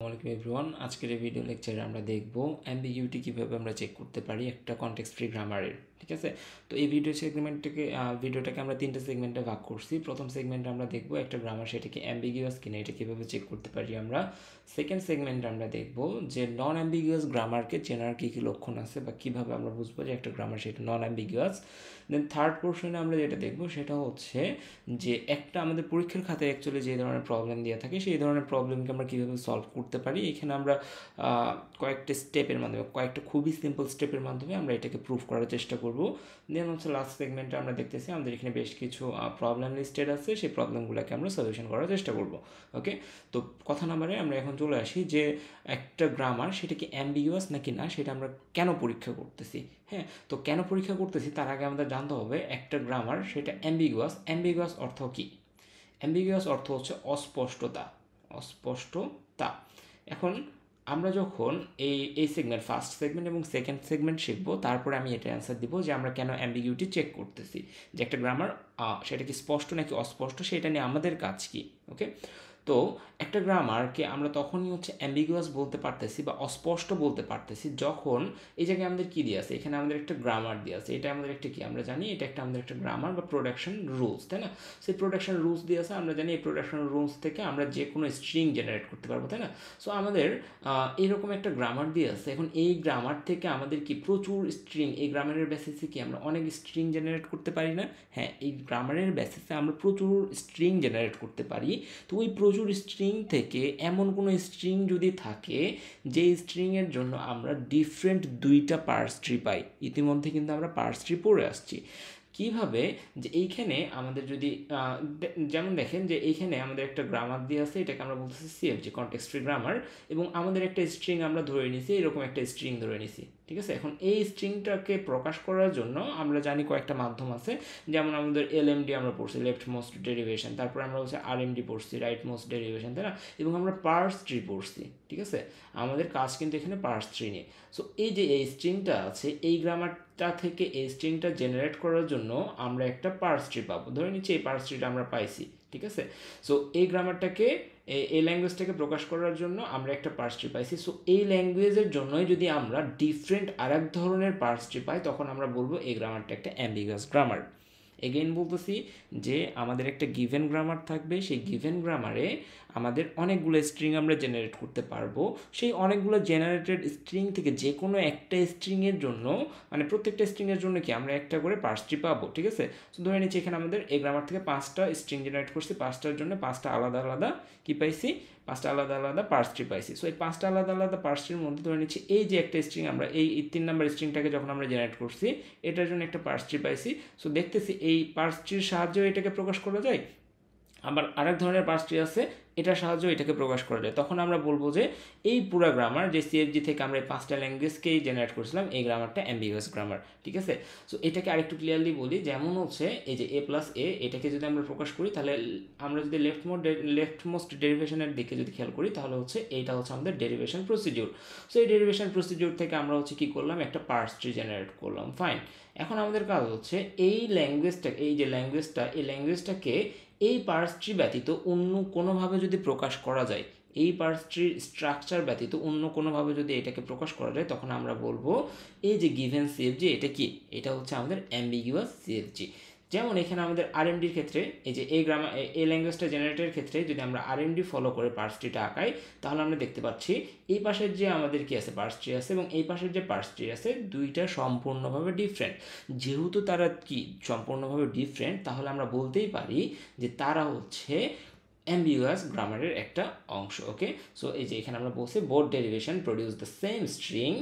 আসসালামু এভরিওয়ান, আজকের এই ভিডিও লেকচারে আমরা দেখব অ্যাম্বিগুইটি কীভাবে আমরা চেক করতে পারি একটা কনটেক্সট ফ্রি গ্রামারের। ঠিক আছে, তো এই ভিডিওটাকে আমরা তিনটে সেগমেন্টে ভাগ করছি। প্রথম সেগমেন্টে আমরা দেখব একটা গ্রামার সেটাকে অ্যাম্বিগুয়াস কিনা এটা কীভাবে চেক করতে পারি আমরা। সেকেন্ড সেগমেন্টে আমরা দেখব যে নন অ্যাম্বিগুয়াস গ্রামারকে চেনার কী কী লক্ষণ আছে বা কীভাবে আমরা বুঝবো যে একটা গ্রামার সেটা নন অ্যাম্বিগুয়াস। দেন থার্ড পোর্শনে আমরা যেটা দেখব সেটা হচ্ছে যে একটা আমাদের পরীক্ষার খাতায় অ্যাকচুয়ালি যে ধরনের প্রবলেম দেওয়া থাকে সেই ধরনের প্রবলেমকে আমরা কীভাবে সলভ করতে পারি। এখানে আমরা কয়েকটা স্টেপের মাধ্যমে কয়েকটা খুবই সিম্পল স্টেপের মাধ্যমে আমরা এটাকে প্রুভ করার চেষ্টা করব। দেন হচ্ছে লাস্ট সেগমেন্টে আমরা দেখতেছি আমাদের এখানে বেশ কিছু প্রবলেম লিস্টেড আছে, সেই প্রবলেমগুলোকে আমরা সলিউশন করার চেষ্টা করব। ওকে, তো কথা নাম্বারে আমরা এখন চলে আসি যে একটা গ্রামার সেটা কি অ্যাম্বিগুয়াস নাকি না সেটা আমরা কেন পরীক্ষা করতেছি। হ্যাঁ, তো কেন পরীক্ষা করতেছি তার আগে আমাদের জানতে হবে একটা গ্রামার সেটা অ্যাম্বিগুয়াস অর্থ কী। অ্যাম্বিগুয়াস অর্থ হচ্ছে অস্পষ্টতা। এখন আমরা যখন এই সেগমেন্ট ফার্স্ট সেগমেন্ট এবং সেকেন্ড সেগমেন্ট শিখবো, তারপরে আমি এটা অ্যান্সার দিব যে আমরা কেন অ্যাম্বিগুইটি চেক করতেছি, যে একটা গ্রামার সেটা কি স্পষ্ট নাকি অস্পষ্ট সেটা নিয়ে আমাদের কাজ কি। ওকে, তো একটা গ্রামারকে আমরা তখনই হচ্ছে অ্যাম্বিগুয়াস বলতে পারতেছি বা অস্পষ্ট বলতে পারতেছি যখন এই জায়গায় আমাদের কী দিয়ে আছে, এখানে আমাদের একটা গ্রামার দিয়ে আছে, এটা আমাদের একটা কি আমরা জানি এটা আমাদের একটা গ্রামার বা প্রোডাকশন রুলস, তাই না। সেই প্রোডাকশন রুলস দিয়ে আছে, আমরা জানি এই প্রোডাকশন রুলস থেকে আমরা যে কোনো স্ট্রিং জেনারেট করতে পারবো, তাই না। সো আমাদের এরকম একটা গ্রামার দিয়ে আছে। এখন এই গ্রামার থেকে আমাদের কি প্রচুর স্ট্রিং, এই গ্রামারের বেসিসে কি আমরা অনেক স্ট্রিং জেনারেট করতে পারি না। হ্যাঁ, এই গ্রামারের বেসিসে আমরা প্রচুর স্ট্রিং জেনারেট করতে পারি। তো ওই প্রচুর স্ট্রিং থেকে এমন কোনো স্ট্রিং যদি থাকে যে স্ট্রিংয়ের জন্য আমরা ডিফারেন্ট দুইটা পার্স ট্রি পাই, ইতিমধ্যে কিন্তু আমরা পার্স ট্রি পড়ে আসছি। কীভাবে, যে এইখানে আমাদের যদি যেমন দেখেন যে এইখানে আমাদের একটা গ্রামার দিয়ে আছে, এটাকে আমরা বলতেছি সিএফজি কনটেক্সট ফ্রি গ্রামার, এবং আমাদের একটা স্ট্রিং আমরা ধরে নিছি, এরকম একটা স্ট্রিং ধরে নিছি। ঠিক আছে, এখন এই স্ট্রিংটাকে প্রকাশ করার জন্য আমরা জানি কয়েকটা মাধ্যম আছে, যেমন আমাদের এলএমডি আমরা পড়ছি, লেফট মোস্ট ডেরিভেশন, তারপর আমরা হচ্ছে আরএমডি পড়ছি, রাইট মোস্ট ডেরিভেশন, তাই না, এবং আমরা পার্স ট্রি পড়ছি। ঠিক আছে, আমাদের কাজ কিন্তু এখানে পার্স ট্রি নিয়ে। সো এই যে এই স্ট্রিংটা আছে, এই গ্রামারটা থেকে এই স্ট্রিংটা জেনারেট করার জন্য আমরা একটা পার্স ট্রি পাবো, ধরে নিচ্ছি এই পার্স ট্রিটা আমরা পাইছি। ঠিক আছে, সো এই গ্রামারটাকে এই ল্যাঙ্গুয়েজটাকে প্রকাশ করার জন্য আমরা একটা পার্স ট্রি পাইছি। সো এই ল্যাঙ্গুয়েজের জন্যই যদি আমরা ডিফারেন্ট আরেক ধরনের পার্স ট্রি পাই, তখন আমরা বলবো এই গ্রামারটা একটা অ্যাম্বিগুয়াস গ্রামার। এগেইন বলতেছি যে আমাদের একটা গিভেন গ্রামার থাকবে, সেই গিভেন গ্রামারে আমাদের অনেকগুলো স্ট্রিং আমরা জেনারেট করতে পারবো। সেই অনেকগুলো জেনারেটেড স্ট্রিং থেকে যে কোনো একটা স্ট্রিংয়ের জন্য, মানে প্রত্যেকটা স্ট্রিংয়ের জন্য কি আমরা একটা করে পার্স ট্রি পাবো। ঠিক আছে, তো ধরে নিচ্ছি এখানে আমাদের এই গ্রামার থেকে 5টা স্ট্রিং জেনারেট করছি, 5টার জন্য 5টা আলাদা আলাদা কি পাইছি, 5টা আলাদা আলাদা পার্স ট্রি পাইছি। সো এই 5টা আলাদা আলাদা পার্স ট্রির মধ্যে ধরে নিচ্ছি এই যে একটা স্ট্রিং আমরা এই 3 নাম্বার স্ট্রিংটাকে যখন আমরা জেনারেট করছি, এটার জন্য একটা পার্স ট্রি পাইছি। সো দেখতেছি এই পার্স ট্রির সাহায্যে এটাকে প্রকাশ করা যায়, আবার আরেক ধরনের পার্স ট্রি আছে এটার সাহায্যে এটাকে প্রকাশ করা যায়। তখন আমরা বলবো যে এই পুরো গ্রামার যে সিএফজি থেকে আমরা এই 5টা ল্যাঙ্গুয়েজকেই জেনারেট করছিলাম, এই গ্রামারটা অ্যাম্বিগুয়াস গ্রামার। ঠিক আছে, সো এটাকে আরেকটু ক্লিয়ারলি বলি, যেমন হচ্ছে এই যে এ প্লাস এ, এটাকে যদি আমরা প্রকাশ করি তাহলে আমরা যদি লেফট মোস্ট ডেরিভেশনের দিকে যদি খেয়াল করি, তাহলে হচ্ছে এইটা হচ্ছে আমাদের ডেরিভেশন প্রসিডিউর। সো এই ডেরিভেশন প্রসিডিউর থেকে আমরা হচ্ছে কী করলাম, একটা পার্স ট্রি জেনারেট করলাম। ফাইন, এখন আমাদের কাজ হচ্ছে এই ল্যাঙ্গুয়েজটা, এই যে ল্যাঙ্গুয়েজটা, এই ল্যাঙ্গুয়েজটাকে এই পার্স ট্রি ব্যতীত অন্য কোনোভাবে যদি প্রকাশ করা যায়, এই পার্স ট্রির স্ট্রাকচার ব্যতীত অন্য কোনোভাবে যদি এটাকে প্রকাশ করা যায়, তখন আমরা বলবো এই যে গিভেন সিএফজি এটা কি, এটা হচ্ছে আমাদের অ্যাম্বিগুয়াস সিএফজি। যেমন এখানে আমাদের আরএমডির ক্ষেত্রে এই যে এই ল্যাঙ্গুয়েজটা জেনারেটের ক্ষেত্রে যদি আমরা আরএমডি ফলো করে পার্স ট্রিটা আঁকাই, তাহলে আমরা দেখতে পাচ্ছি এই পাশের যে আমাদের কি আছে পার্স ট্রি আছে, এবং এই পাশের যে পার্স ট্রি আছে, দুইটা সম্পূর্ণভাবে ডিফারেন্ট। যেহেতু তারা কি সম্পূর্ণভাবে ডিফারেন্ট, তাহলে আমরা বলতেই পারি যে তারা হচ্ছে অ্যাম্বিগুয়াস গ্রামারের একটা অংশ। ওকে, সো এই যে এখানে আমরা বলছি both derivation produce the same string,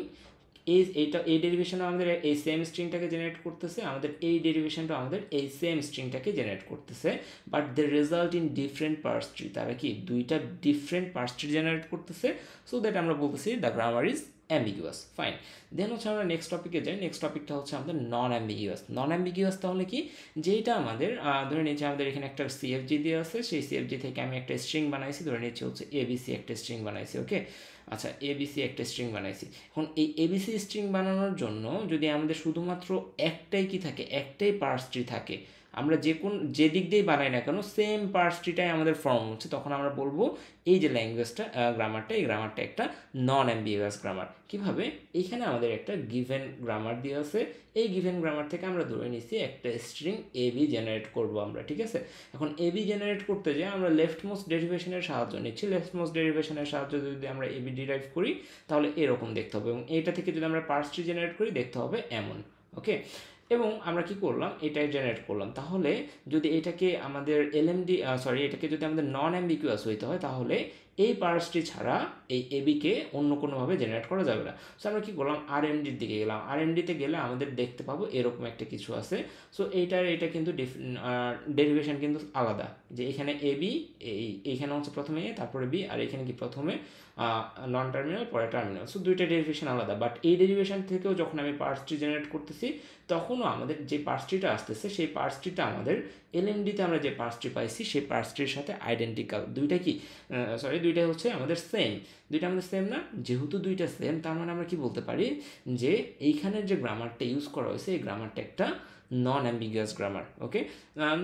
এই ডেরিভেশনটা আমাদের এই সেম স্ট্রিংটাকে জেনারেট করতেছে, আমাদের এই ডেরিভেশনটা আমাদের এই সেম স্ট্রিংটাকে জেনারেট করতেছে, but the result in different parse tree, তারা কি দুইটা ডিফারেন্ট পার্স ট্রি জেনারেট করতেছে। সো দ্যাট আমরা বলতেছি the grammar is ambiguous. Fine, then হচ্ছে আমরা নেক্সট টপিকে যাই। নেক্সট টপিকটা হচ্ছে আমাদের নন অ্যাম্বিগুয়াস তাহলে কি, যেটা আমাদের ধরে নিচ্ছি আমাদের এখানে একটা সিএফজি দিয়ে আছে, সেই সিএফজি থেকে আমি একটা স্ট্রিং বানাইছি, ধরে নিচ্ছি হচ্ছে এবিসি একটা স্ট্রিং বানাইছি। ওকে, আচ্ছা এবিসি একটা স্ট্রিং বানাইছি। এখন এই এবিসি স্ট্রিং বানানোর জন্য যদি আমাদের শুধুমাত্র একটাই কি থাকে, একটাই পার্স ট্রি থাকে, আমরা যে দিক দিয়েই বানাই না কেন সেম পার্স ট্রিটাই আমাদের ফর্ম হচ্ছে, তখন আমরা বলবো এই যে ল্যাঙ্গুয়েজটা গ্রামারটা, এই গ্রামারটা একটা নন অ্যাম্বিগুয়াস গ্রামার। কীভাবে? এইখানে আমাদের একটা গিভেন গ্রামার দিয়ে আছে, এই গিভেন গ্রামার থেকে আমরা ধরে নিচ্ছি একটা স্ট্রিং এবি জেনারেট করব আমরা, ঠিক আছে? এখন এবি জেনারেট করতে যেয়ে আমরা লেফট মোস্ট ডেরিভেশনের সাহায্য নিচ্ছি। লেফট মোস্ট ডেরিভেশনের সাহায্য যদি আমরা এবি ডিরাইভ করি তাহলে এরকম দেখতে হবে, এবং এইটা থেকে যদি আমরা পার্স ট্রি জেনারেট করি দেখতে হবে এমন। ওকে, এবং আমরা কি করলাম, এটাই জেনারেট করলাম। তাহলে যদি এটাকে আমাদের এটাকে যদি আমাদের নন অ্যাম্বিগুয়াস হইতে হয় তাহলে এই পার্সটি ছাড়া এই এবিকে অন্য কোনোভাবে জেনারেট করা যাবে না। সো আমরা কী করলাম, আরএমডির দিকে গেলাম। আরএমডিতে গেলে আমাদের দেখতে পাবো এরকম একটা কিছু আছে। সো এটা কিন্তু ডেরিভেশন কিন্তু আলাদা, যে এখানে এবি, এইখানে হচ্ছে প্রথমে এ তারপরে বি, আর এখানে কি প্রথমে নন টার্মিনাল পরে টার্মিনাল। সো দুইটা ডেরিভেশন আলাদা, বাট এই ডেরিভেশন থেকেও যখন আমি পার্স ট্রি জেনারেট করতেছি তখনও আমাদের যে পার্স ট্রিটা আসতেছে সেই পার্স ট্রিটা আমাদের এলএমডিতে আমরা যে পার্স ট্রি পাইছি সেই পার্স ট্রির সাথে আইডেন্টিক্যাল। দুইটাই হচ্ছে আমাদের সেম। দুইটা আমাদের সেম না, যেহেতু দুইটা সেম তার মানে আমরা কি বলতে পারি যে এইখানের যে গ্রামারটা ইউজ করা হয়েছে এই গ্রামারটা একটা non ambiguous grammar. Okay,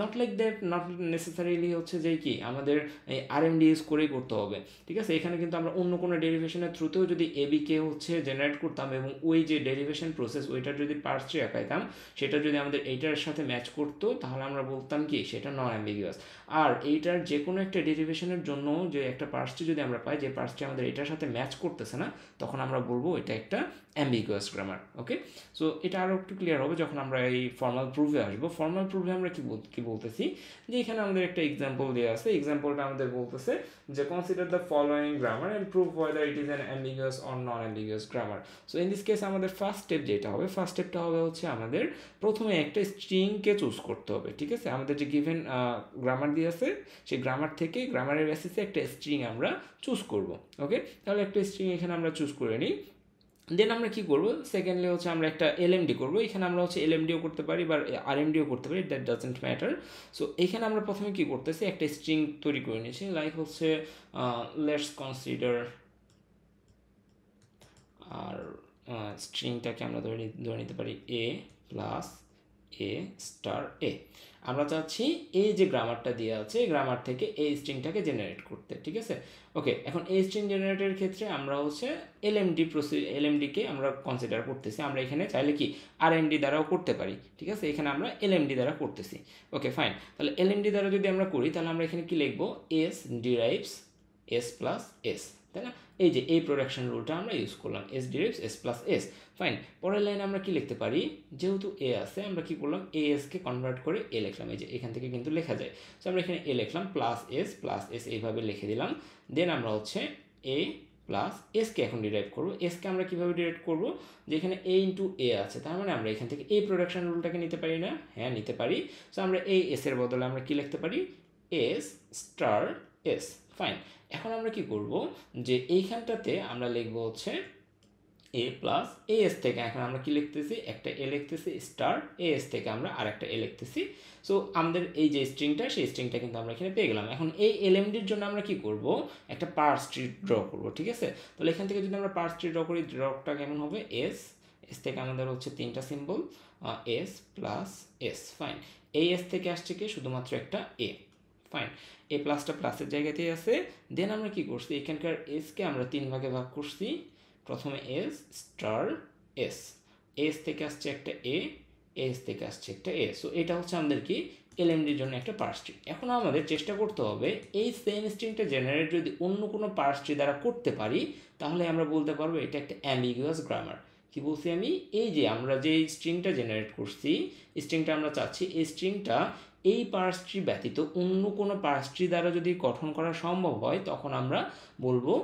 not like that, not necessarily হচ্ছে যে কি আমাদের এই আরএমডি ইউজ করেই করতে হবে, ঠিক আছে? এখানে কিন্তু আমরা অন্য কোনো ডেরিভেশনের থ্রুতেও যদি এবিকে হচ্ছে জেনারেট করতাম এবং ওই যে ডেরিভেশন প্রসেস ওইটার যদি পার্স ট্রি আঁকাইতাম সেটা যদি আমাদের এইটার সাথে ম্যাচ করতো তাহলে আমরা বলতাম কি সেটা নন অ্যাম্বিগুয়াস। আর এইটার যে কোনো একটা ডেরিভেশনের জন্য যে একটা পার্স ট্রি যদি আমরা পাই যে পার্স ট্রি আমাদের এটার সাথে ম্যাচ করতেছে না, তখন আমরা বলবো এটা একটা অ্যাম্বিগুয়াস গ্রামার। ওকে, সো এটা আরও একটু ক্লিয়ার হবে যখন আমরা এই ফর্মাল প্রুফে আসবো। ফর্মাল প্রুফে আমরা কি বলতেছি, যে এখানে আমাদের একটা এক্সাম্পল দেওয়া আছে। এক্সাম্পলটা আমাদের বলতেছে যে consider the following grammar and prove weather it is an ambiguous or non ambiguous grammar. So in this case আমাদের ফার্স্ট স্টেপ যেটা হবে, ফার্স্ট স্টেপটা হবে হচ্ছে আমাদের প্রথমে একটা স্ট্রিংকে চুজ করতে হবে, ঠিক আছে? আমাদের যে গিভেন গ্রামার দিয়ে আছে সেই গ্রামার থেকে গ্রামারের বেসিসে একটা স্ট্রিং আমরা চুজ করব। ওকে, তাহলে একটা স্ট্রিং এখানে আমরা চুজ করে নিই। দেন আমরা কি করব, সেকেন্ডলি হচ্ছে আমরা একটা এলএমডি করব। এখানে আমরা হচ্ছে এলএমডিও করতে পারি বা আরএমডিও করতে পারি, দ্যাট ডাজেন্ট ম্যাটার। সো এখানে আমরা প্রথমে কি করতেছি, একটা স্ট্রিং তৈরি করে নিয়েছি, লাইক হচ্ছে লেটস কনসিডার, আর স্ট্রিংটাকে আমরা ধরে নিতে পারি এ প্লাস এ স্টার এ। আমরা চাচ্ছি এই যে গ্রামারটা দেওয়া আছে এই গ্রামার থেকে এই স্ট্রিংটাকে জেনারেট করতে, ঠিক আছে? ওকে, এখন এই স্ট্রিং জেনারেটের ক্ষেত্রে আমরা হচ্ছে এলএমডিকে আমরা কনসিডার করতেছি। আমরা এখানে চাইলে কি আরএমডি দ্বারাও করতে পারি, ঠিক আছে? এখানে আমরা এলএমডি দ্বারা করতেছি। ওকে, ফাইন। তাহলে এলএমডি দ্বারা যদি আমরা করি তাহলে আমরা এখানে কি লিখবো, S derives S plus S, তাই না? এই যে এই প্রোডাকশন রুলটা আমরা ইউজ করলাম, S derives S plus S. Fine, পরের লাইনে আমরা কি লিখতে পারি, যেহেতু এ আছে আমরা কি করলাম, এ এসকে কনভার্ট করে এ লিখলাম। এই যে এখান থেকে কিন্তু লেখা যায়। সো আমরা এখানে এ লিখলাম প্লাস এস এইভাবে লিখে দিলাম। দেন আমরা হচ্ছে এ প্লাস এসকে এখন ডিরাইভ করবো। এসকে আমরা কীভাবে ডিরাইভ করবো, যে এখানে এ ইন্টু এ আছে, তার মানে আমরা এখান থেকে এই প্রোডাকশন রুলটাকে নিতে পারি না? হ্যাঁ, নিতে পারি। সো আমরা এই এসের বদলে আমরা কি লিখতে পারি, এস স্টার এস। ফাইন, এখন আমরা কি করব, যে এইখানটাতে আমরা লিখবো হচ্ছে এ প্লাস এ এস থেকে এখন আমরা কি লিখতেছি, একটা এ লিখতেছি স্টার এ এস থেকে আমরা আর একটা এ লিখতেছি। সো আমাদের এই যে স্ট্রিংটা সেই স্ট্রিংটা কিন্তু আমরা এখানে পেয়ে গেলাম। এখন এই এলএমডির জন্য আমরা কি করব, একটা পার্স ট্রি ড্র করব, ঠিক আছে? তাহলে এখান থেকে যদি আমরা পার্স ট্রি ড্র করি, ড্রটা কেমন হবে, এস থেকে আমাদের হচ্ছে তিনটা symbol, S plus S. Fine, এই এস থেকে আসছে কি শুধুমাত্র একটা এ। ফাইন, এ প্লাসটা প্লাসের জায়গাতেই আছে। দেন আমরা কি করছি, এখানকার এসকে আমরা 3 ভাগে ভাগ করছি। প্রথমে এস স্টার এস, এস থেকে আসছে একটা এস থেকে আসছে একটা এ। সো এটা হচ্ছে আমাদের কি এলএমডির জন্য একটা পার্স ট্রি। এখন আমাদের চেষ্টা করতে হবে এই সেম স্ট্রিংটা জেনারেট যদি অন্য কোনো পার্স ট্রি দ্বারা করতে পারি তাহলে আমরা বলতে পারবো এটা একটা অ্যাম্বিগুয়াস গ্রামার। কি বলছি আমি, এই যে আমরা যে স্ট্রিংটা জেনারেট করছি, স্ট্রিংটা আমরা চাচ্ছি এই স্ট্রিংটা এই পার্স ট্রি ব্যতীত অন্য কোনো পার্স ট্রি দ্বারা যদি গঠন করা সম্ভব হয় তখন আমরা বলবো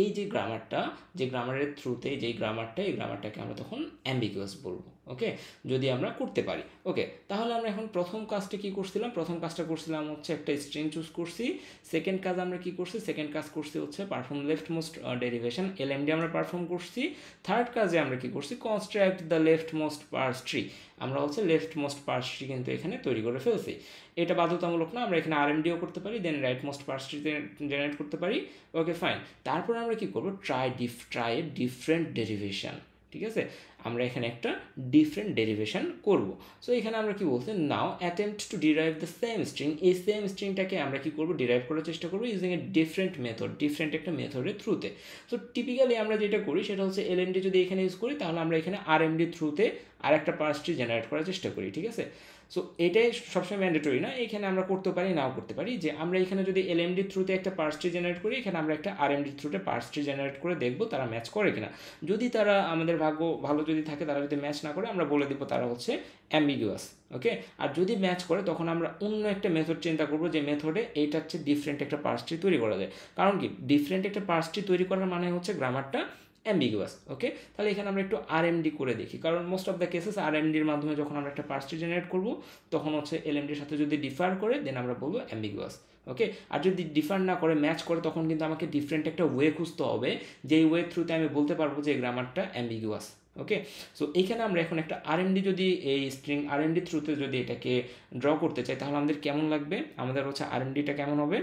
এই যে গ্রামারটা, যে গ্রামারের থ্রুতে যেই গ্রামারটা, এই গ্রামারটাকে আমরা তখন অ্যাম্বিগুয়াস বলবো। ওকে, যদি আমরা করতে পারি। ওকে, তাহলে আমরা এখন প্রথম কাজটা কি করছিলাম, প্রথম কাজটা করছিলাম হচ্ছে একটা স্ট্রিং চুজ করছি। সেকেন্ড কাজ আমরা কি করছি, সেকেন্ড কাজ করছি হচ্ছে perform left most derivation, LMD আমরা পারফর্ম করছি। থার্ড কাজে আমরা কি করছি, construct the left most parse tree, আমরা হচ্ছে লেফট মোস্ট পার্স ট্রি কিন্তু এখানে তৈরি করে ফেলছি। এটা বাধ্যতামূলক না, আমরা এখানে আরএমডিও করতে পারি, then rightmost parse tree generate করতে পারি। Okay, fine. তারপর আমরা কি করব, ট্রাই ডিফারেন্ট ডেরিভেশন। ঠিক আছে, আমরা এখানে একটা ডিফারেন্ট ডেরিভেশন করব। সো এখানে আমরা কি বলছি, now attempt to derive the same string, এই সেম স্ট্রিংটাকে আমরা কি করব, ডিরাইভ করার চেষ্টা করবো using a different method, different একটা মেথডের থ্রুতে। সো টিপিক্যালি আমরা যেটা করি সেটা হচ্ছে এলএমডি যদি এখানে ইউজ করি তাহলে আমরা এখানে আরএমডি থ্রুতে আর একটা পার্স ট্রি জেনারেট করার চেষ্টা করি, ঠিক আছে। সো এটাই সবসময় ম্যান্ডেটরি না, এখানে আমরা করতে পারি নাও করতে পারি, যে আমরা এখানে যদি এলএমডি থ্রুতে একটা পার্স ট্রি জেনারেট করি, এখানে আমরা একটা আরএমডি থ্রুতে পার্স ট্রি জেনারেট করে দেখবো তারা ম্যাচ করে কিনা। যদি তারা, আমাদের ভাগ্য ভালো যদি থাকে, তারা যদি ম্যাচ না করে আমরা বলে দিব তারা হচ্ছে অ্যাম্বিগুয়াস, ওকে। আর যদি ম্যাচ করে তখন আমরা অন্য একটা মেথড চিন্তা করবো, যে মেথডে এইটা হচ্ছে ডিফারেন্ট একটা পার্স ট্রি তৈরি করা যায়। কারণ কি, ডিফারেন্ট একটা পার্স ট্রি তৈরি করার মানে হচ্ছে গ্রামারটা অ্যাম্বিগুয়াস, ওকে। তাহলে এখানে আমরা একটু আরএমডি করে দেখি, কারণ মোস্ট অফ দ্য কেসেস আরএমডির মাধ্যমে যখন আমরা একটা পার্স ট্রি জেনারেট করবো তখন হচ্ছে এলএমডির সাথে যদি ডিফার করে দেন আমরা বলবো অ্যাম্বিগুয়াস, ওকে। আর যদি ডিফার না করে ম্যাচ করে তখন কিন্তু আমাকে ডিফারেন্ট একটা ওয়ে খুঁজতে হবে, যেই ওয়ে থ্রুতে আমি বলতে পারবো যে গ্রামারটা অ্যাম্বিগুয়াস, ওকে। সো এইখানে আমরা এখন একটা আরএমডি যদি এই স্ট্রিং আরএমডি থ্রুতে যদি এটাকে ড্র করতে চাই তাহলে আমাদের কেমন লাগবে, আমাদের হচ্ছে আরএমডিটা কেমন হবে,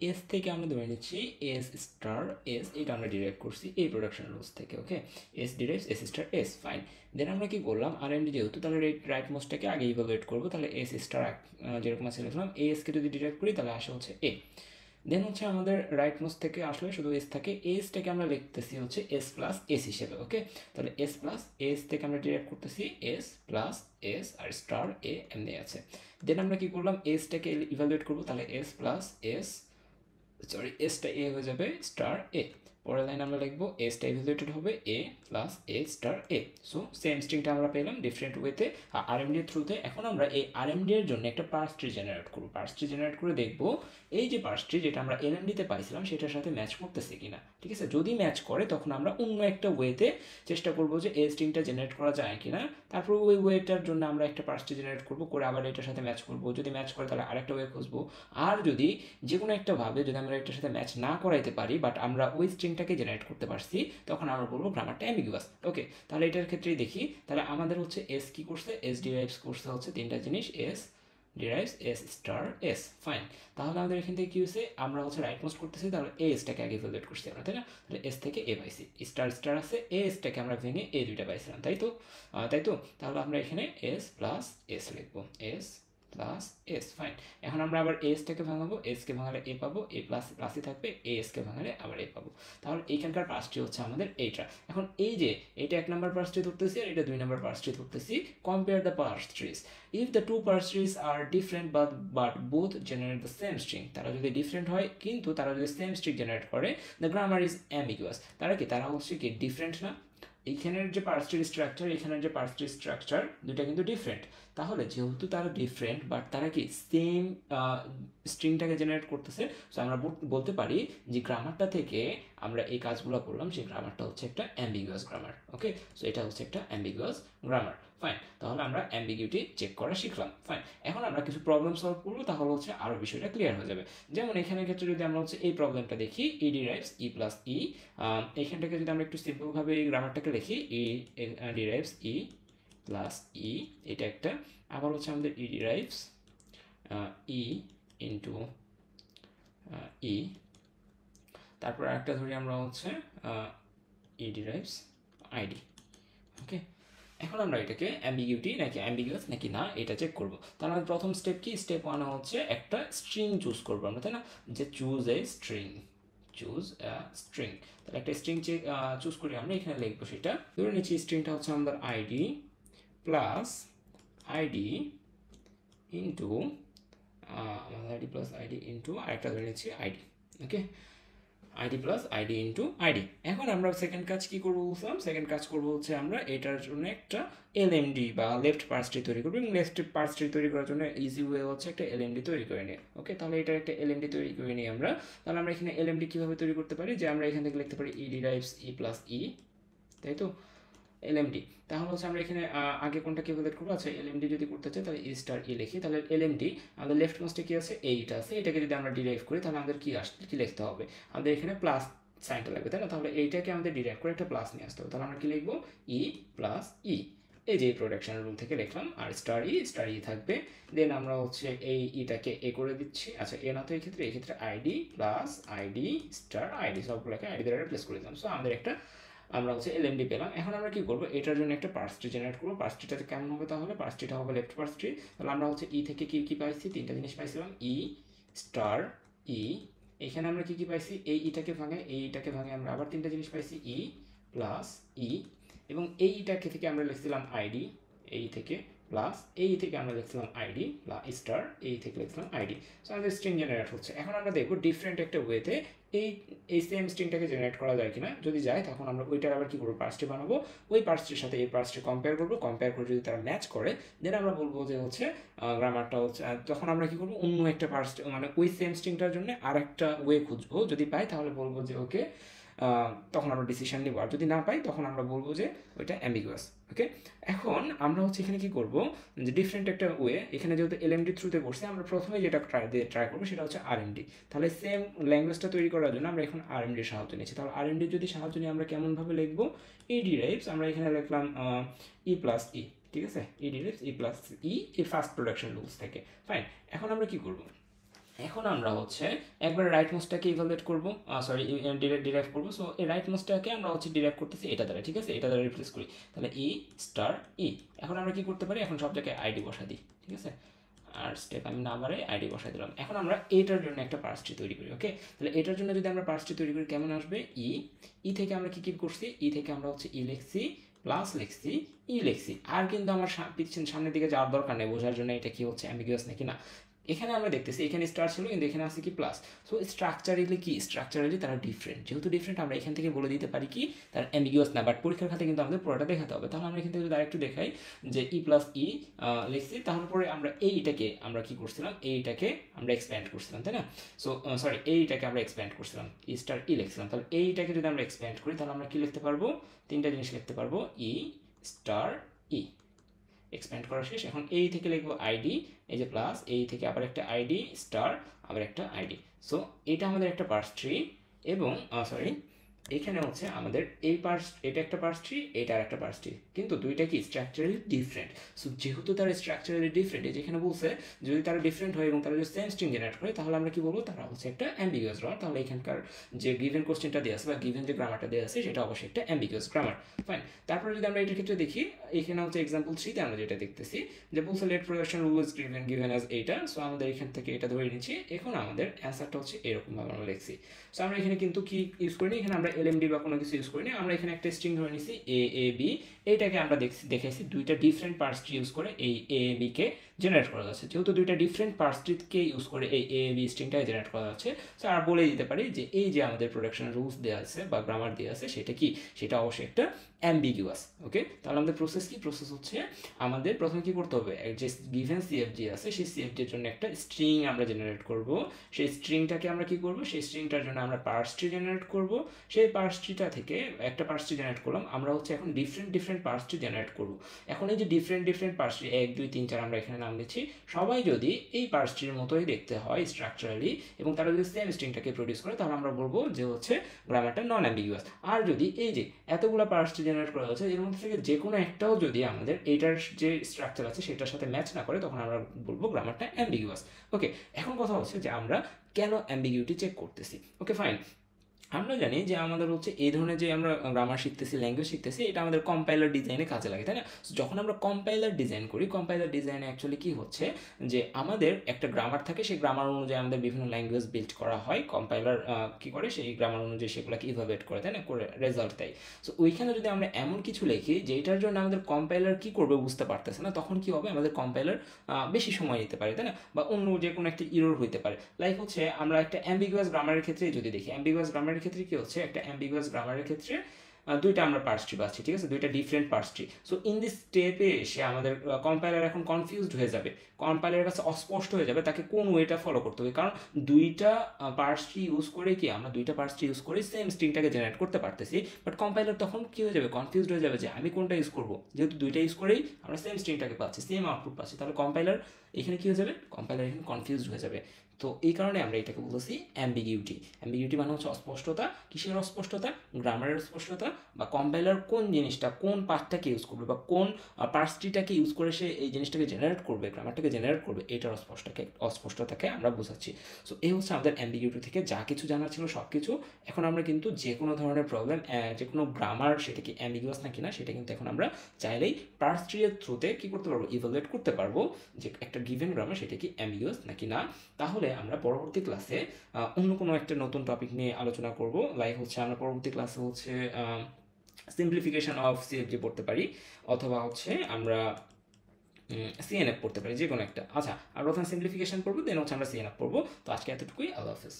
এস থেকে আমরা ধরে নিচ্ছি এস স্টার এস, এটা আমরা ডিরাইভ করছি এই প্রোডাকশন রুলস থেকে, okay. S derives S star S, fine. Then আমরা কি করলাম, আরএমডি যেহেতু, তাহলে রাইট মোস্টটাকে আগে ইভালুয়েট করবো, তাহলে এস স্টার যেরকম আছে লিখলাম, এসকে যদি ডিরাইভ করি তাহলে আসে হচ্ছে এ। দেন হচ্ছে আমাদের রাইট মোস্ট থেকে আসলে শুধু এস থাকে, এসটাকে আমরা লিখতেছি হচ্ছে এস প্লাস এস হিসেবে, ওকে। তাহলে এস প্লাস এস থেকে আমরা ডিরাইভ করতেছি এস প্লাস এস আর স্টার এ এমনি আছে। দেন আমরা কি করলাম, এসটাকে ইভালুয়েট করবো, তাহলে এস প্লাস এস, সরি এসটা এ হয়ে যাবে স্টার এ। পরের লাইন আমরা লিখবো এসটা ইভালুয়েটেড হবে এ প্লাস এ স্টার এ। সো সেম স্ট্রিংটা আমরা পেলাম ডিফারেন্ট ওয়েতে আরএমডি এর থ্রুতে। এখন আমরা এই আরএমডি এর জন্য একটা পার্স ট্রি জেনারেট করবো, পার্স ট্রি জেনারেট করে দেখবো এই যে পার্স ট্রি যেটা আমরা এলএমডিতে পাইছিলাম সেটার সাথে ম্যাচ করতেছে কিনা, ঠিক আছে। যদি ম্যাচ করে তখন আমরা অন্য একটা ওয়েতে চেষ্টা করবো যে এই স্ট্রিংটা জেনারেট করা যায় কিনা, তারপর ওই ওয়েটার জন্য আমরা একটা পার্স ট্রি জেনারেট করবো, করে আবার এটার সাথে ম্যাচ করবো, যদি ম্যাচ করে তাহলে আরেকটা ওয়ে খুঁজবো। আর যদি যে কোনো একটা ভাবে যদি আমরা এটার সাথে ম্যাচ না করাইতে পারি বাট আমরা ওই স্ট্রিংটাকে জেনারেট করতে পারছি, তখন আমরা বলবো গ্রামারটা অ্যাম্বিগুয়াস, ওকে। তাহলে এটার ক্ষেত্রেই দেখি, তাহলে আমাদের হচ্ছে এস কি করছে, এস ডিরাইভস করছে হচ্ছে তিনটা জিনিস, S derives S star S, fine. তাহলে আমাদের এখান থেকে কি হয়েছে, আমরা হচ্ছে রাইট মোস্ট করতেছি, তাহলে এ এসটাকে আগে ইভালুয়েট করছি আমরা, তাই না। তাহলে এস থেকে এ পাইছি, স্টার স্টার আছে, এ এসটাকে আমরা ভেঙে এ দুইটা পাইছিলাম, তাই তো, তাই তো। তাহলে আমরা এখানে এস প্লাস এস লিখবো, এস প্লাস এস, ফাইন। এখন আমরা আবার এসটাকে ভাঙাবো, এসকে ভাঙালে এ পাবো, এ প্লাস প্লাসই থাকবে, এ এসকে ভাঙালে আবার এ পাবো। তাহলে এইখানকার পার্সটি হচ্ছে আমাদের এইটা। এখন এই যে এটা 1 নাম্বার পার্স ট্রি ধরতেছি আর এটা 2 নাম্বার পার্স ট্রি ধরতেছি, compare the parse trees. If the two parse trees are different but both generate the same string, তারা যদি ডিফারেন্ট হয় কিন্তু তারা যদি সেম স্ট্রিং জেনারেট করে, দ্য গ্রামার ইজ অ্যাম্বিগুয়াস। তারা কি, তারা হচ্ছে কি ডিফারেন্ট না, এইখানের যে পার্স ট্রি স্ট্রাকচার, এখানের যে পার্স ট্রি স্ট্রাকচার দুটা কিন্তু ডিফারেন্ট। তাহলে যেহেতু তারা ডিফারেন্ট বাট তারা কি সেম স্ট্রিংটাকে জেনারেট করতেছে, সো আমরা বলতে পারি যে গ্রামারটা থেকে আমরা এই কাজগুলো করলাম, সেই গ্রামারটা হচ্ছে একটা অ্যাম্বিগুয়াস গ্রামার, ওকে। সো এটা হচ্ছে একটা অ্যাম্বিগুয়াস গ্রামার, ফাইন। তাহলে আমরা অ্যাম্বিগুইটি চেক করা শিখলাম, ফাইন। এখন আমরা কিছু প্রবলেম সলভ করবো, তাহলে হচ্ছে আরও বিষয়টা ক্লিয়ার হয়ে যাবে। যেমন এখানের ক্ষেত্রে যদি আমরা হচ্ছে এই প্রবলেমটা দেখি, ই ডিরাইভস ই প্লাস ই, এইখানটাকে যদি আমরা একটু সিম্পলভাবে এই গ্রামারটাকে লিখি, ই ডিরাইভস ই প্লাস ই, এটা একটা। আবার হচ্ছে আমাদের ই ডিরাইভস ই ইন্টু ই, তারপর আরেকটা ধরি আমরা হচ্ছে ই ডিরাইভস আইডি, ওকে। এখন আমরা এটাকে অ্যাম্বিগুইটি নাকি অ্যাম্বিগুয়াস নাকি না এটা চেক করবো। তাহলে আমাদের প্রথম স্টেপ কি, স্টেপ 1 হচ্ছে একটা স্ট্রিং চুজ করবো আমরা, তাই না, যে choose a string, choose string. তাহলে একটা স্ট্রিং চুজ করে আমরা এখানে লিখবো, সেটা ধরে নিচ্ছি স্ট্রিংটা হচ্ছে আমাদের আইডি প্লাস আইডি ইন্টু আমাদের আইডি প্লাস আইডি ইন্টু আরেকটা ধরে নিচ্ছি ID, okay. ID plus ID into ID. এখন আমরা সেকেন্ড কাজ কি করবো বলছিলাম, সেকেন্ড কাজ করবো হচ্ছে আমরা এটার জন্য একটা এলএমডি বা লেফট পার্স ট্রি তৈরি করবো, এবং লেফট পার্স ট্রি তৈরি করার জন্য ইজি ওয়ে হচ্ছে একটা এলএমডি তৈরি করে নিই, ওকে। তাহলে এটা একটা এলএমডি তৈরি করে নিই আমরা। তাহলে আমরা এখানে এলএমডি কীভাবে তৈরি করতে পারি, যে আমরা এখান থেকে লিখতে পারি ই ডিরাইভস ই প্লাস ই, তাই তো, এলএমডি। তাহলে হচ্ছে আমরা এখানে আগে কোনটা ক্যালকুলেট করবো, আচ্ছা এলএমডি যদি করতে চাই তাহলে ই স্টার ই লিখি, তাহলে এলএমডি আমাদের লেফট মোস্টে কি আছে, এইটা আছে, এটাকে যদি আমরা ডিরাইভ করি তাহলে আমাদের কি লিখতে হবে, আমাদের এখানে প্লাস সাইনটা লাগবে, তাই না। তাহলে এইটাকে আমাদের ডিরাইভ করে একটা প্লাস নিয়ে আসতে হবে, তাহলে আমরা কি লিখবো, ই প্লাস ই, এই যে প্রোডাকশন রুল থেকে লিখলাম, আর স্টার ই থাকবে। দেন আমরা হচ্ছে এই ইটাকে এ করে দিচ্ছি, আচ্ছা এ না তো এই ক্ষেত্রে ID plus ID star ID, সবগুলোকে আইডি দ্বারা রিপ্লেস করে দিলাম। সো আমাদের একটা আমরা হচ্ছে এলএমডি পেলাম। এখন আমরা কি করব, এটার জন্য একটা পার্স ট্রি জেনারেট করবো। পার্স ট্রিটা কেমন হবে তাহলে, পার্স ট্রিটা হবে লেফট পার্স ট্রি। তাহলে আমরা হচ্ছে ই থেকে কি কি পাইছি, তিনটা জিনিস পাইছিলাম, ই স্টার ই। এখানে আমরা কি কি পাইছি, এই ইটাকে ভাঙে, এই ইটাকে ভাঙে আমরা আবার তিনটা জিনিস পাইছি, ই প্লাস ই, এবং এই ইটাকে থেকে আমরা লিখছিলাম আইডি, এই থেকে প্লাস এই থেকে আমরা লিখছিলাম আইডি প্লাস স্টার, এই থেকে লিখছিলাম আইডি। সো আমাদের স্ট্রিং জেনারেট হচ্ছে। এখন আমরা দেখবো ডিফারেন্ট একটা ওয়েতে এই এই সেম স্ট্রিংটাকে জেনারেট করা যায় কিনা। যদি যায় তখন আমরা ওইটার আবার কি করবো, পার্সটি বানাবো, ওই পার্সটির সাথে এই পার্সটি কম্পেয়ার করবো, কম্পেয়ার করে যদি তারা ম্যাচ করে দেন আমরা বলবো যে হচ্ছে গ্রামারটা হচ্ছে। তখন আমরা কি করবো, অন্য একটা পার্সটি মানে ওই সেম স্ট্রিংটার জন্য আর একটা ওয়ে খুঁজবো, যদি পাই তাহলে বলবো যে ওকে, তখন আমরা ডিসিশন নিব। আর যদি না পাই তখন আমরা বলবো যে ওইটা অ্যাম্বিগুয়াস। ওকে, এখন আমরা হচ্ছে এখানে কি করব, যে ডিফারেন্ট একটা ওয়ে, এখানে যেহেতু এলএমডি থ্রুতে করছে, আমরা প্রথমে যেটা ট্রাই করবো সেটা হচ্ছে আরএমডি। তাহলে সেম ল্যাঙ্গুয়েজটা তৈরি করার জন্য আমরা এখন আরএমডির সাহায্য নিচ্ছি। তাহলে আরএমডির যদি সাহায্য নিই আমরা কেমনভাবে লিখবো, ই ডিরাইভস, আমরা এখানে লিখলাম ই প্লাস ই, ঠিক আছে, ই ডিরাইভস ই প্লাস ই, এই ফার্স্ট প্রোডাকশন রুলস থেকে। ফাইন, এখন আমরা কি করবো, এখন আমরা হচ্ছে একবার রাইট মোস্টটাকে ইভালুয়েট করবো, সরি ডিরাইভ করবো। সো এই রাইট মোস্টটাকে আমরা হচ্ছে ডিরাইভ করতেছি এটা দ্বারা, ঠিক আছে, এটা দ্বারা রিপ্লেস করি। তাহলে ই স্টার ই। এখন আমরা কি করতে পারি, এখন সব জায়গায় আইডি বসা দিই, ঠিক আছে, আর স্টেপ আমি না বারে আইডি বসাই দিলাম। এখন আমরা এটার জন্য একটা পার্সটি তৈরি করি। ওকে, তাহলে এটার জন্য যদি আমরা পার্সটি তৈরি করি কেমন আসবে, ই থেকে আমরা কি করছি, ই থেকে আমরা হচ্ছে ই লিখছি প্লাস লিখছি ই লিখছি। আর কিন্তু আমার সামনের দিকে যাওয়ার দরকার নেই বোঝার জন্য এটা কি হচ্ছে অ্যাম্বিগুয়াস নাকি না। এখানে আমরা দেখতেছি এখানে স্টার ছিল কিন্তু এখানে আছে কি প্লাস। সো স্ট্রাকচারালি কি, স্ট্রাকচারালি তারা ডিফারেন্ট। যেহেতু ডিফারেন্ট আমরা এখান থেকে বলে দিতে পারি কি তার অ্যাম্বিগুয়াস না, বাট পরীক্ষার খাতে কিন্তু আমাদের পুরোটা দেখাতে হবে। তাহলে আমরা এখান থেকে যদি আরেকটু দেখাই যে ই প্লাস ই লিখছি, তাহলে পরে আমরা এইটাকে আমরা কি করছিলাম, এইটাকে আমরা এক্সপ্যান্ড করছিলাম, তাই না। সো সরি, এইটাকে আমরা এক্সপ্যান্ড করছিলাম, ই স্টার ই লিখছিলাম। তাহলে এইটাকে যদি আমরা এক্সপ্যান্ড করি তাহলে আমরা কি লিখতে পারবো, তিনটা জিনিস লিখতে পারবো, ই স্টার ই এক্সপ্যান্ড করা শেষ। এখন এই থেকে লিখবো আইডি, এই যে প্লাস, এই থেকে আবার একটা আইডি স্টার, আবার একটা আইডি। সো এটা আমাদের একটা পার্স ট্রি, এবং সরি এখানে হচ্ছে আমাদের এই পার্স, এটা একটা পার্স ট্রি, এটা আর একটা পার্স ট্রি, কিন্তু দুইটা কি স্ট্রাকচারালি ডিফারেন্ট। সো যেহেতু তারা স্ট্রাকচারালি ডিফারেন্ট, যেখানে বলছে যদি তারা ডিফারেন্ট হয় এবং তারা যদি সেম স্ট্রিং জেনারেট করে তাহলে আমরা কি বলবো, তারা হচ্ছে একটা অ্যাম্বিগুয়াস গ্রামার। তাহলে এখানকার যে গিভেন কোশ্চেনটা দেওয়া আছে বা গিভেন যে গ্রামারটা দেওয়া আছে সেটা অবশ্যই একটা অ্যাম্বিগুয়াস গ্রামার। ফাইন, তারপরে যদি আমরা এটার ক্ষেত্রে দেখি, এখানে হচ্ছে এক্সাম্পল 3 তে আমরা যেটা দেখতেছি যে বলছে let production rule is given as এইটা। সো আমাদের এখান থেকে এটা ধরে নিচ্ছি। এখন আমাদের অ্যান্সারটা হচ্ছে এরকম ভাবে আমরা লিখছি। সো আমরা এখানে কিন্তু কি ইউজ করিনি, এখানে আমরা এলএমডি বা কোনো কিছু ইউজ করিনি, আমরা এখানে একটা স্ট্রিং ধরে নিছি এ বি। এইটাকে আমরা দেখাইছি দুইটা ডিফারেন্ট পার্স ট্রি ইউজ করে এই এ বি কে জেনারেট করা যাচ্ছে। যেহেতু দুইটা ডিফারেন্ট পার্স ট্রিকে ইউজ করে এই এ বি স্ট্রিংটাকে জেনারেট করা যাচ্ছে, সো আর বলে দিতে পারি যে এই যে আমাদের প্রোডাকশন রুলস দেওয়া আছে বা গ্রামার দেওয়া আছে সেটা কি, সেটা অবশ্যই একটা অ্যাম্বিগুয়াস। ওকে, তাহলে আমাদের প্রসেস কি, প্রসেস হচ্ছে আমাদের প্রথমে কি করতে হবে, যে গিভেন সিএফজি আছে সেই সিএফজির জন্য একটা স্ট্রিং আমরা জেনারেট করব। সেই স্ট্রিংটাকে আমরা কি করব, সেই স্ট্রিংটার জন্য আমরা পার্স ট্রি জেনারেট করব। সেই পার্স ট্রিটা থেকে একটা পার্স ট্রি জেনারেট করলাম, আমরা হচ্ছে এখন ডিফারেন্ট পার্স ট্রি জেনারেট করব। এখন এই যে ডিফারেন্ট পার্স ট্রি 1 2 3 4 আমরা এখানে নাম দিচ্ছি, সবাই যদি এই পার্স ট্রির মতোই দেখতে হয় স্ট্রাকচারালি এবং তারা যদি সেম স্ট্রিংটাকে প্রডিউস করে তাহলে আমরা বলবো যে হচ্ছে গ্রামারটা নন অ্যাম্বিগুয়াস। আর যদি এই যে এতগুলো পার্স ট্রি জেনারেট করা হচ্ছে এর মধ্যে থেকে যে কোনো একটাও যদি আমাদের এইটার যে স্ট্রাকচার আছে সেটার সাথে ম্যাচ না করে তখন আমরা বলবো গ্রামারটা অ্যাম্বিগুয়াস। ওকে, এখন কথা হচ্ছে যে আমরা কেন অ্যাম্বিগুইটি চেক করতেছি। ওকে ফাইন, আমরা জানি যে আমাদের হচ্ছে এই ধরনের যে আমরা গ্রামার শিখতেছি, ল্যাঙ্গুয়েজ শিখতেছি, এটা আমাদের কম্পাইলার ডিজাইনে কাজে লাগে, তাই না। যখন আমরা কম্পাইলার ডিজাইন করি, কম্পাইলার ডিজাইনে অ্যাকচুয়ালি কী হচ্ছে যে আমাদের একটা গ্রামার থাকে, সেই গ্রামার অনুযায়ী আমাদের বিভিন্ন ল্যাঙ্গুয়েজ বিল্ড করা হয়। কম্পাইলার কী করে, সেই গ্রামার অনুযায়ী সেগুলোকে ইভালুয়েট করে, তাই না, করে রেজাল্ট দেয়। সো ওইখানে যদি আমরা এমন কিছু লিখি যেটার জন্য আমাদের কম্পাইলার কী করবে বুঝতে পারতেছে না, তখন কী হবে, আমাদের কম্পাইলার বেশি সময় নিতে পারে, তাই না, বা অন্য যে কোনো একটা ইরর হইতে পারে। লাইক হচ্ছে আমরা একটা অ্যাম্বিগুয়াস গ্রামারের ক্ষেত্রে যদি দেখি, অ্যাম্বিগুয়াস গ্রামারের ক্ষেত্রে কি হচ্ছে, একটা অ্যাম্বিগুয়াস গ্রামারের ক্ষেত্রে দুইটা আমরা পার্স ট্রি পাচ্ছি, ঠিক আছে, দুইটা different parse tree. So in this স্টেপে এসে আমাদের কম্পাইলার এখন কনফিউজড হয়ে যাবে, কম্পাইলারের কাছে অস্পষ্ট হয়ে যাবে তাকে কোন ওয়েটা ফলো করতে হবে। কারণ দুইটা পার্স ট্রি ইউজ করে কি আমরা দুইটা পার্স ট্রি ইউজ করে সেম স্ট্রিংটাকে জেনারেট করতে পারতেছি, বাট কম্পাইলার তখন কি হয়ে যাবে, কনফিউজড হয়ে যাবে যে আমি কোনটা ইউজ করবো। যেহেতু দুইটা ইউজ করেই আমরা সেম স্ট্রিংটাকে পাচ্ছি, সেম আউটপুট পাচ্ছি, তাহলে কম্পাইলার এখানে কি হয়ে যাবে, কম্পাইলার এখানে কনফিউজড হয়ে যাবে। তো এই কারণে আমরা এটাকে বলতেছি অ্যাম্বিগিউটি। অ্যাম্বিগিউটি মানে হচ্ছে অস্পষ্টতা। কিসের অস্পষ্টতা? গ্রামারের অস্পষ্টতা, বা কম্পাইলার কোন জিনিসটা, কোন পার্টটাকে ইউজ করবে, বা কোন পার্সটিটাকে ইউজ করে সে এই জিনিসটাকে জেনারেট করবে, গ্রামারটাকে জেনারেট করবে, এটার অস্পষ্টতাকে আমরা বোঝাচ্ছি। সো এই হচ্ছে আমাদের অ্যাম্বিগিউটি থেকে যা কিছু জানার ছিল সব কিছু। এখন আমরা কিন্তু যে কোনো ধরনের প্রবলেম, যে কোনো গ্রামার সেটা কি অ্যাম্বিগুয়াস নাকি না, সেটা কিন্তু এখন আমরা চাইলেই পার্স ট্রির থ্রুতে কী করতে পারবো, ইভালুয়েট করতে পারবো যে একটা গিভেন গ্রামার সেটা কি অ্যাম্বিগুয়াস নাকি না। তাহলে আমরা পরবর্তী ক্লাসে অন্য কোনো একটা নতুন টপিক নিয়ে আলোচনা করব। লাইক হচ্ছে আমরা পরবর্তী ক্লাসে হচ্ছে সিম্পলিফিকেশন অফ সিএফজি পড়তে পারি, অথবা হচ্ছে আমরা সিএনএফ পড়তে পারি, যে কোনো একটা। আচ্ছা, আর প্রথমে সিম্পলিফিকেশন পড়বো, দেন হচ্ছে আমরা সিএনএফ পড়বো। তো আজকে এতটুকুই, আল্লাহ হাফেজ।